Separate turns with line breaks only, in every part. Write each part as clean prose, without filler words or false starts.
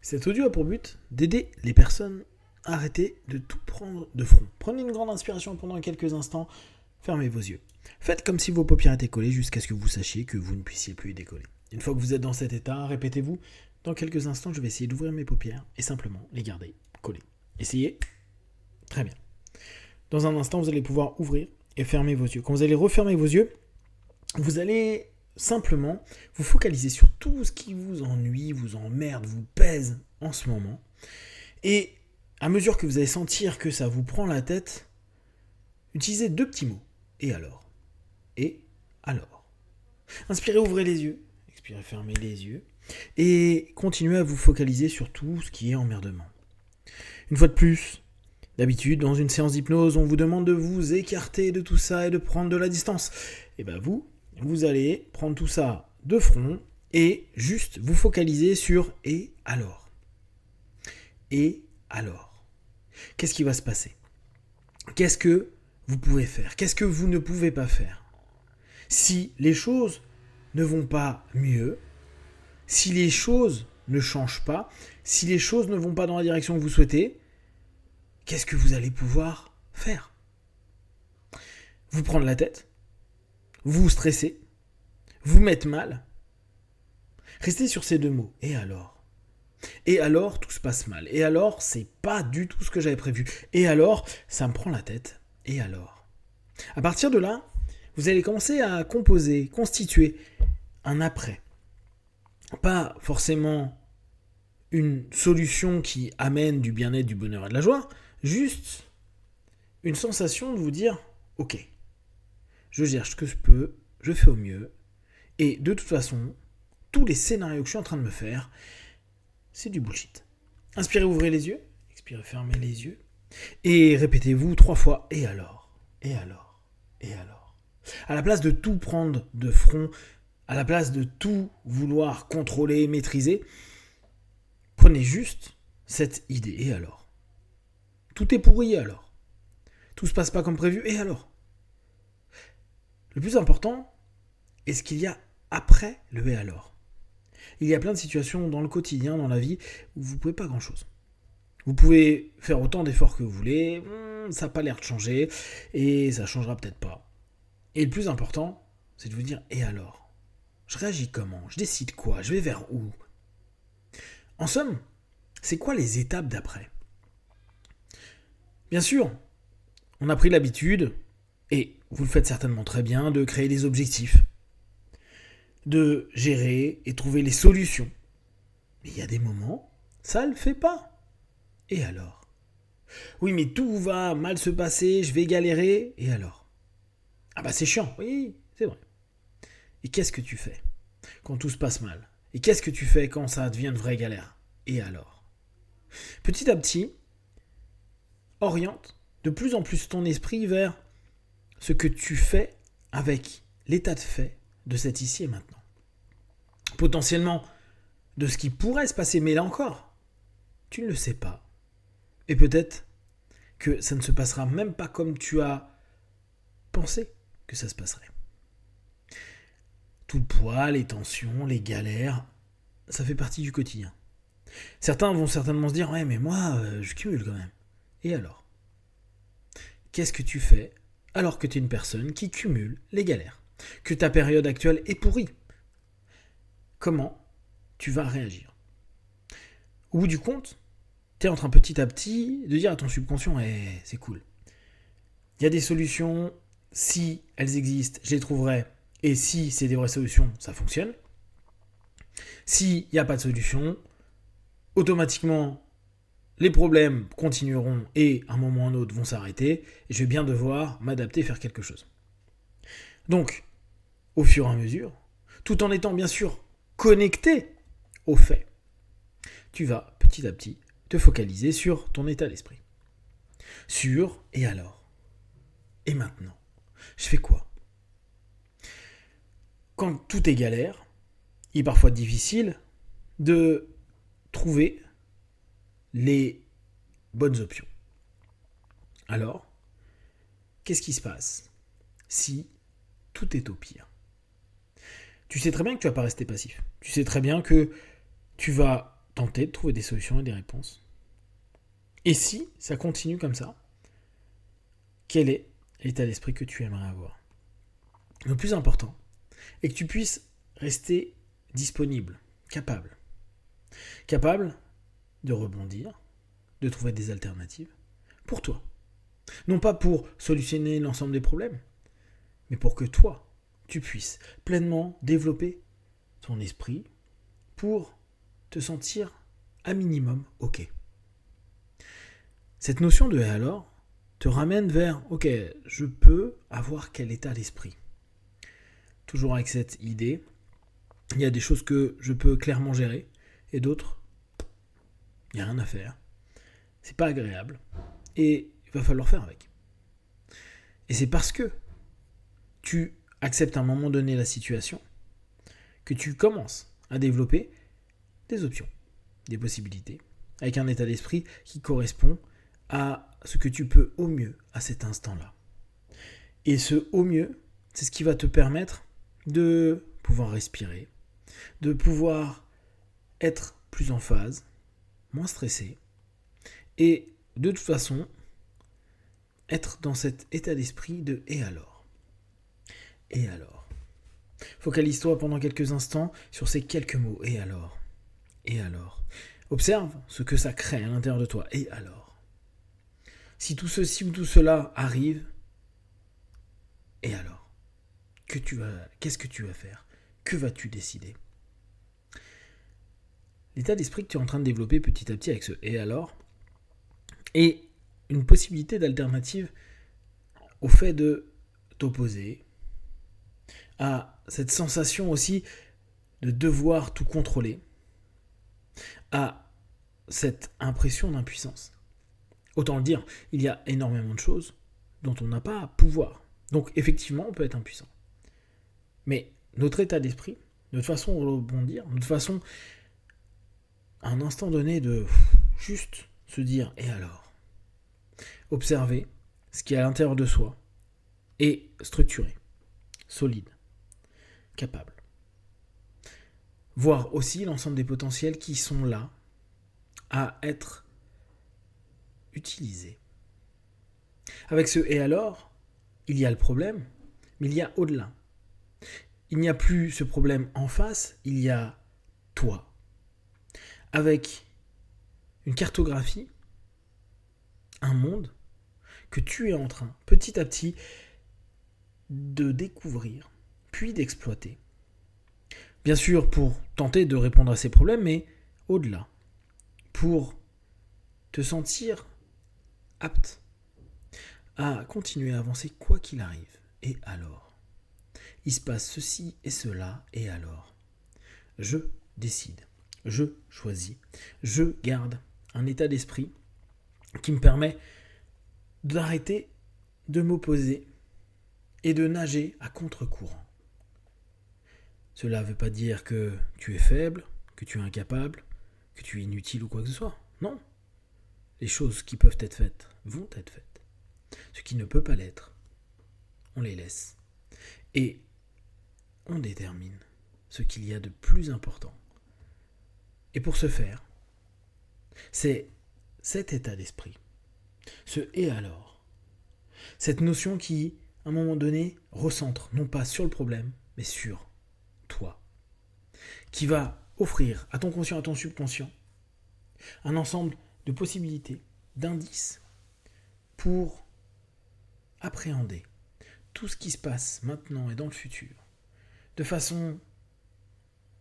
Cet audio a pour but d'aider les personnes à arrêter de tout prendre de front. Prenez une grande inspiration pendant quelques instants, fermez vos yeux. Faites comme si vos paupières étaient collées jusqu'à ce que vous sachiez que vous ne puissiez plus y décoller. Une fois que vous êtes dans cet état, répétez-vous, dans quelques instants je vais essayer d'ouvrir mes paupières et simplement les garder collées. Essayez. Très bien. Dans un instant, vous allez pouvoir ouvrir et fermer vos yeux. Quand vous allez refermer vos yeux, vous allez simplement vous focaliser sur tout ce qui vous ennuie, vous emmerde, vous pèse en ce moment. Et à mesure que vous allez sentir que ça vous prend la tête, utilisez deux petits mots. Et alors ? Et alors ? Inspirez, ouvrez les yeux. Expirez, fermez les yeux. Et continuez à vous focaliser sur tout ce qui est emmerdement. Une fois de plus, d'habitude, dans une séance d'hypnose, on vous demande de vous écarter de tout ça et de prendre de la distance. Et bien vous allez prendre tout ça de front et juste vous focaliser sur « et alors ?» Et alors ? Qu'est-ce qui va se passer ? Qu'est-ce que vous pouvez faire ? Qu'est-ce que vous ne pouvez pas faire ? Si les choses ne vont pas mieux, si les choses ne changent pas, si les choses ne vont pas dans la direction que vous souhaitez, qu'est-ce que vous allez pouvoir faire ? Vous prendre la tête ? Vous stresser, vous mettre mal. Restez sur ces deux mots. Et alors ? Et alors, tout se passe mal. Et alors, c'est pas du tout ce que j'avais prévu. Et alors, ça me prend la tête. Et alors ? À partir de là, vous allez commencer à composer, constituer un après. Pas forcément une solution qui amène du bien-être, du bonheur et de la joie, juste une sensation de vous dire « Ok, je gère ce que je peux, je fais au mieux, et de toute façon, tous les scénarios que je suis en train de me faire, c'est du bullshit. » Inspirez, ouvrez les yeux, expirez, fermez les yeux, et répétez-vous 3 fois « Et alors ? Et alors ? Et alors ?» À la place de tout prendre de front, à la place de tout vouloir contrôler, maîtriser, prenez juste cette idée. Et alors ? Tout est pourri, et alors ? Tout se passe pas comme prévu, et alors ? Le plus important est ce qu'il y a après le « et alors ». Il y a plein de situations dans le quotidien, dans la vie, où vous ne pouvez pas grand-chose. Vous pouvez faire autant d'efforts que vous voulez, ça n'a pas l'air de changer, et ça ne changera peut-être pas. Et le plus important, c'est de vous dire « et alors ? Je réagis comment ? Je décide quoi ? Je vais vers où ?» En somme, c'est quoi les étapes d'après ? Bien sûr, on a pris l'habitude, et vous le faites certainement très bien, de créer des objectifs, de gérer et trouver les solutions. Mais il y a des moments, ça ne le fait pas. Et alors ? Oui, mais tout va mal se passer, je vais galérer, et alors ? Ah bah c'est chiant, oui, c'est vrai. Et qu'est-ce que tu fais quand tout se passe mal ? Et qu'est-ce que tu fais quand ça devient une vraie galère ? Et alors ? Petit à petit, oriente de plus en plus ton esprit vers ce que tu fais avec l'état de fait de cet ici et maintenant. Potentiellement de ce qui pourrait se passer, mais là encore, tu ne le sais pas. Et peut-être que ça ne se passera même pas comme tu as pensé que ça se passerait. Tout le poids, les tensions, les galères, ça fait partie du quotidien. Certains vont certainement se dire « Ouais, mais moi, je cumule quand même. » Et alors ? Qu'est-ce que tu fais alors que tu es une personne qui cumule les galères ? Que ta période actuelle est pourrie ? Comment tu vas réagir ? Au bout du compte, tu es en train petit à petit de dire à ton subconscient « c'est cool. Il y a des solutions, si elles existent, je les trouverai. Et si c'est des vraies solutions, ça fonctionne. S'il n'y a pas de solution, automatiquement, les problèmes continueront et à un moment ou à un autre vont s'arrêter. Et je vais bien devoir m'adapter et faire quelque chose. » Donc, au fur et à mesure, tout en étant bien sûr connecté aux faits, tu vas petit à petit te focaliser sur ton état d'esprit. Sur « et alors ? Et maintenant ? Je fais quoi ?» Quand tout est galère, il est parfois difficile de trouver les bonnes options. Alors, qu'est-ce qui se passe si tout est au pire ? Tu sais très bien que tu ne vas pas rester passif. Tu sais très bien que tu vas tenter de trouver des solutions et des réponses. Et si ça continue comme ça, quel est l'état d'esprit que tu aimerais avoir? Le plus important est que tu puisses rester disponible, capable de rebondir, de trouver des alternatives pour toi. Non pas pour solutionner l'ensemble des problèmes, mais pour que toi, tu puisses pleinement développer ton esprit pour te sentir à minimum OK. Cette notion de « et alors » te ramène vers « OK, je peux avoir quel état d'esprit ?» Toujours avec cette idée, il y a des choses que je peux clairement gérer et d'autres, il n'y a rien à faire. C'est pas agréable et il va falloir faire avec. Et c'est parce que tu acceptes à un moment donné la situation que tu commences à développer des options, des possibilités, avec un état d'esprit qui correspond à ce que tu peux au mieux à cet instant-là. Et ce au mieux, c'est ce qui va te permettre de pouvoir respirer, de pouvoir être plus en phase, moins stressé, et de toute façon, être dans cet état d'esprit de « et alors ?» Et alors ? Focalise-toi pendant quelques instants sur ces quelques mots « et alors ?» Et alors ? Observe ce que ça crée à l'intérieur de toi. Et alors ? Si tout ceci ou tout cela arrive, et alors ? Qu'est-ce que tu vas faire ? Que vas-tu décider ? L'état d'esprit que tu es en train de développer petit à petit avec ce « et alors ?» est une possibilité d'alternative au fait de t'opposer à cette sensation aussi de devoir tout contrôler, à cette impression d'impuissance. Autant le dire, il y a énormément de choses dont on n'a pas à pouvoir. Donc effectivement, on peut être impuissant. Mais notre état d'esprit, notre façon de rebondir, notre façon à un instant donné de juste se dire « et alors ?» Observer ce qui est à l'intérieur de soi et structuré, solide, capable. Voir aussi l'ensemble des potentiels qui sont là à être utilisés. Avec ce « et alors », il y a le problème, mais il y a au-delà. Il n'y a plus ce problème en face, il y a toi. Avec une cartographie, un monde que tu es en train, petit à petit, de découvrir, puis d'exploiter. Bien sûr, pour tenter de répondre à ces problèmes, mais au-delà. Pour te sentir apte à continuer à avancer quoi qu'il arrive. Et alors ? Il se passe ceci et cela, et alors ? Je décide, je choisis, je garde un état d'esprit qui me permet d'arrêter de m'opposer et de nager à contre-courant. Cela ne veut pas dire que tu es faible, que tu es incapable, que tu es inutile ou quoi que ce soit. Non. Les choses qui peuvent être faites vont être faites. Ce qui ne peut pas l'être, on les laisse. Et on détermine ce qu'il y a de plus important. Et pour ce faire, c'est cet état d'esprit, ce « et alors ?» cette notion qui, à un moment donné, recentre, non pas sur le problème, mais sur toi, qui va offrir à ton conscient, à ton subconscient, un ensemble de possibilités, d'indices, pour appréhender tout ce qui se passe maintenant et dans le futur, de façon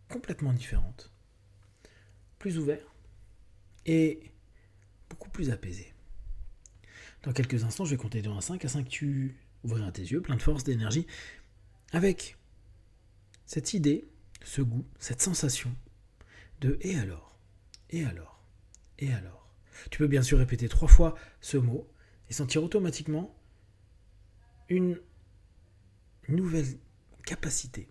complètement différente, plus ouvert et beaucoup plus apaisé. Dans quelques instants, je vais compter de 1 à 5. À 5, tu ouvriras tes yeux, plein de force, d'énergie, avec cette idée, ce goût, cette sensation de « et alors ?» Et alors ? Et alors ? Tu peux bien sûr répéter 3 fois ce mot et sentir automatiquement une nouvelle capacité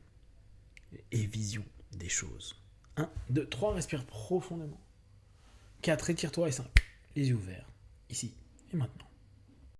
et vision des choses. 1, 2, 3, respire profondément. 4, étire-toi et 5, les yeux ouverts, ici et maintenant.